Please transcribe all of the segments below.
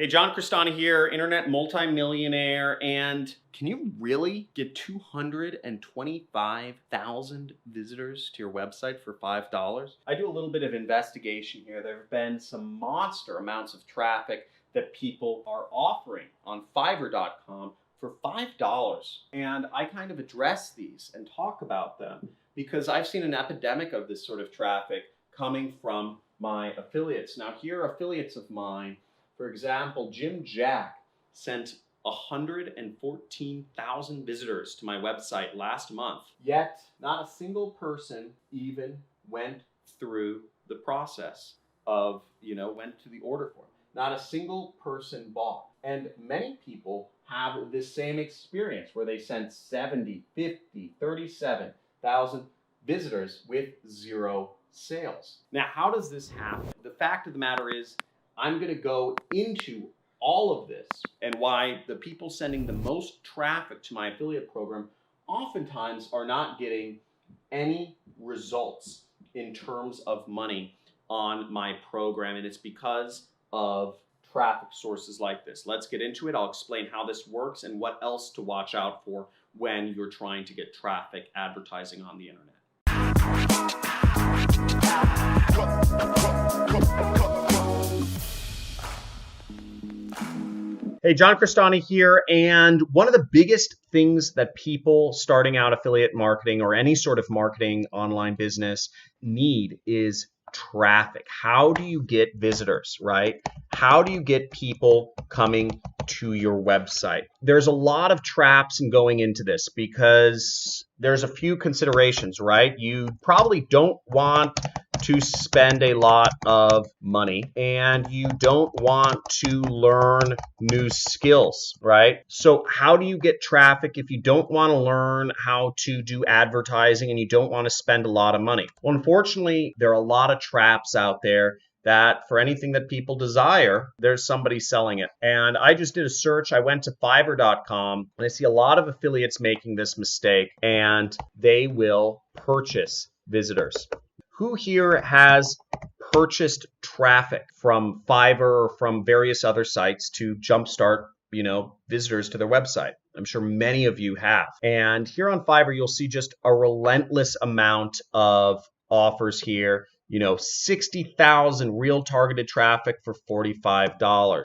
Hey, John Cristani here, internet multimillionaire, and can you really get 225,000 visitors to your website for $5? I do a little bit of investigation here. There have been some monster amounts of traffic that people are offering on Fiverr.com for $5. And I kind of address these and talk about them because I've seen an epidemic of this sort of traffic coming from my affiliates. Now, here are affiliates of mine. For example, Jim Jack sent 114,000 visitors to my website last month, yet not a single person even went through the process of, went to the order form. Not a single person bought. And many people have this same experience where they sent 70, 50, 37,000 visitors with zero sales. Now, how does this happen? The fact of the matter is, I'm going to go into all of this and why the people sending the most traffic to my affiliate program oftentimes are not getting any results in terms of money on my program. And it's because of traffic sources like this. Let's get into it. I'll explain how this works and what else to watch out for when you're trying to get traffic advertising on the internet. Hey, John Cristani here, and one of the biggest things that people starting out affiliate marketing or any sort of marketing online business need is traffic. How do you get visitors, right? How do you get people coming to your website? There's a lot of traps in going into this because there's a few considerations, right? You probably don't want to spend a lot of money and you don't want to learn new skills, right? So how do you get traffic if you don't want to learn how to do advertising and you don't want to spend a lot of money? Well, unfortunately, there are a lot of traps out there that for anything that people desire, there's somebody selling it. And I just did a search. I went to Fiverr.com and I see a lot of affiliates making this mistake, and they will purchase visitors. Who here has purchased traffic from Fiverr or from various other sites to jumpstart, visitors to their website? I'm sure many of you have. And here on Fiverr, you'll see just a relentless amount of offers here. 60,000 real targeted traffic for $45.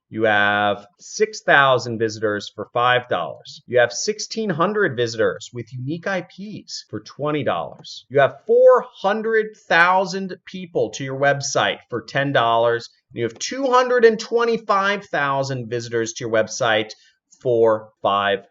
You have 6,000 visitors for $5. You have 1,600 visitors with unique IPs for $20. You have 400,000 people to your website for $10. You have 225,000 visitors to your website for $5.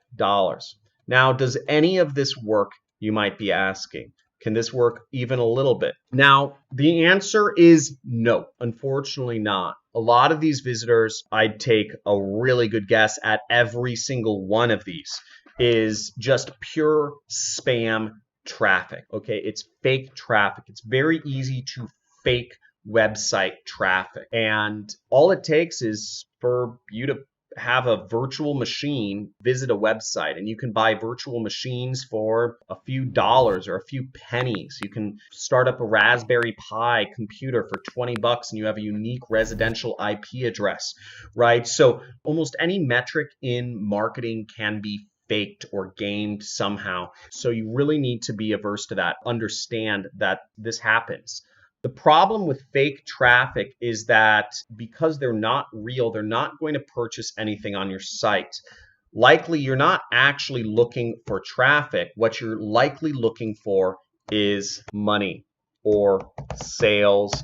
Now, does any of this work, you might be asking? Can this work even a little bit? Now, the answer is no, unfortunately not. A lot of these visitors, I'd take a really good guess at every single one of these, is just pure spam traffic. Okay, it's fake traffic. It's very easy to fake website traffic. And all it takes is for you to have a virtual machine visit a website, and you can buy virtual machines for a few dollars or a few pennies. You can start up a Raspberry Pi computer for $20 and you have a unique residential IP address, right? So almost any metric in marketing can be faked or gamed somehow. So you really need to be averse to that. Understand that this happens. The problem with fake traffic is that because they're not real, they're not going to purchase anything on your site. Likely, you're not actually looking for traffic. What you're likely looking for is money or sales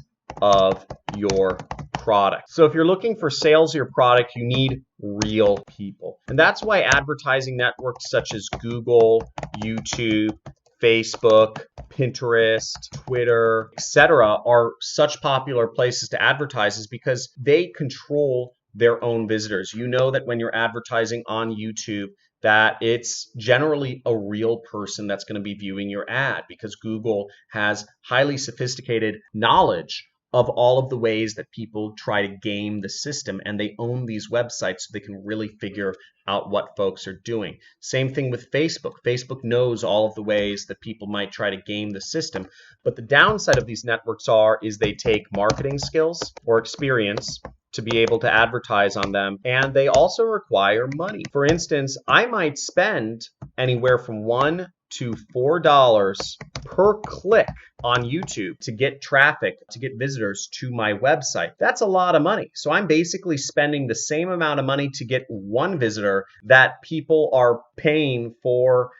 of your product. So if you're looking for sales of your product, you need real people. And that's why advertising networks such as Google, YouTube, Facebook, Pinterest, Twitter, etc. are such popular places to advertise, is because they control their own visitors. You know that when you're advertising on YouTube, that it's generally a real person that's going to be viewing your ad, because Google has highly sophisticated knowledge of all of the ways that people try to game the system, and they own these websites so they can really figure out what folks are doing. Same thing with Facebook. Facebook knows all of the ways that people might try to game the system, but the downside of these networks is they take marketing skills or experience to be able to advertise on them, and they also require money. For instance, I might spend anywhere from $1 to $4 per click on YouTube to get traffic, to get visitors to my website. That's a lot of money. So I'm basically spending the same amount of money to get one visitor that people are paying for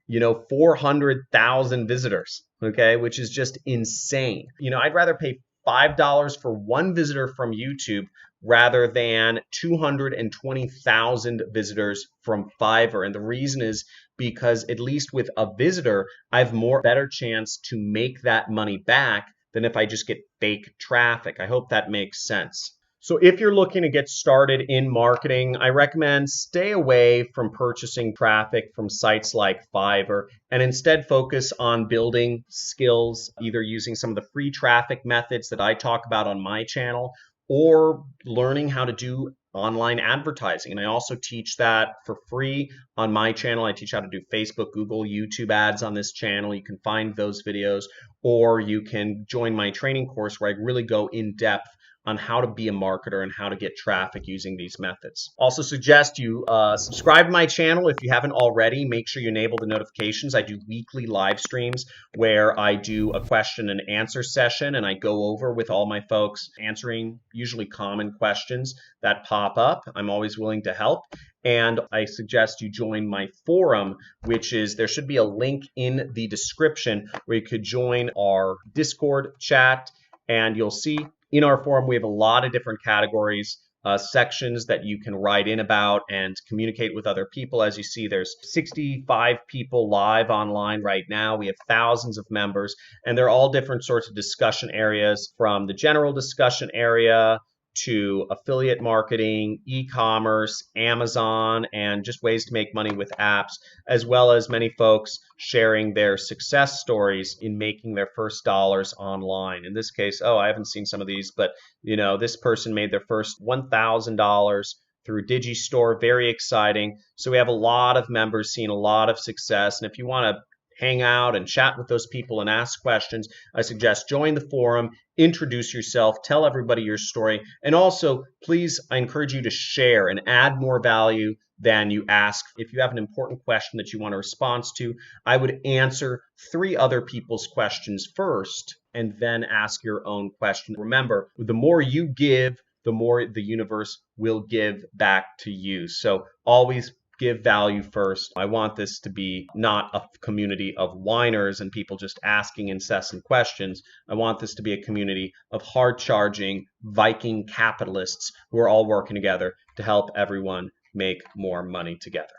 400,000 visitors, okay, which is just insane. I'd rather pay $5 for one visitor from YouTube rather than 220,000 visitors from Fiverr. And the reason is because at least with a visitor, I have better chance to make that money back than if I just get fake traffic. I hope that makes sense. So if you're looking to get started in marketing, I recommend stay away from purchasing traffic from sites like Fiverr and instead focus on building skills, either using some of the free traffic methods that I talk about on my channel or learning how to do online advertising. And I also teach that for free on my channel. I teach how to do Facebook, Google, YouTube ads on this channel. You can find those videos, or you can join my training course where I really go in depth on how to be a marketer and how to get traffic using these methods. Also suggest you subscribe to my channel if you haven't already. Make sure you enable the notifications. I do weekly live streams where I do a question and answer session, and I go over with all my folks answering usually common questions that pop up. I'm always willing to help. And I suggest you join my forum, which is, there should be a link in the description where you could join our Discord chat, and you'll see in our forum, we have a lot of different categories, sections that you can write in about and communicate with other people. As you see, there's 65 people live online right now. We have thousands of members, and they're all different sorts of discussion areas, from the general discussion area to affiliate marketing, e-commerce, Amazon, and just ways to make money with apps, as well as many folks sharing their success stories in making their first dollars online. In this case, I haven't seen some of these, but this person made their first $1,000 through Digistore. Very exciting. So we have a lot of members seeing a lot of success. And if you want to hang out and chat with those people and ask questions, I suggest join the forum, introduce yourself, tell everybody your story, and also please, I encourage you to share and add more value than you ask. If you have an important question that you want a response to, I would answer 3 other people's questions first and then ask your own question. Remember, the more you give, the more the universe will give back to you. So always give value first. I want this to be not a community of whiners and people just asking incessant questions. I want this to be a community of hard-charging Viking capitalists who are all working together to help everyone make more money together.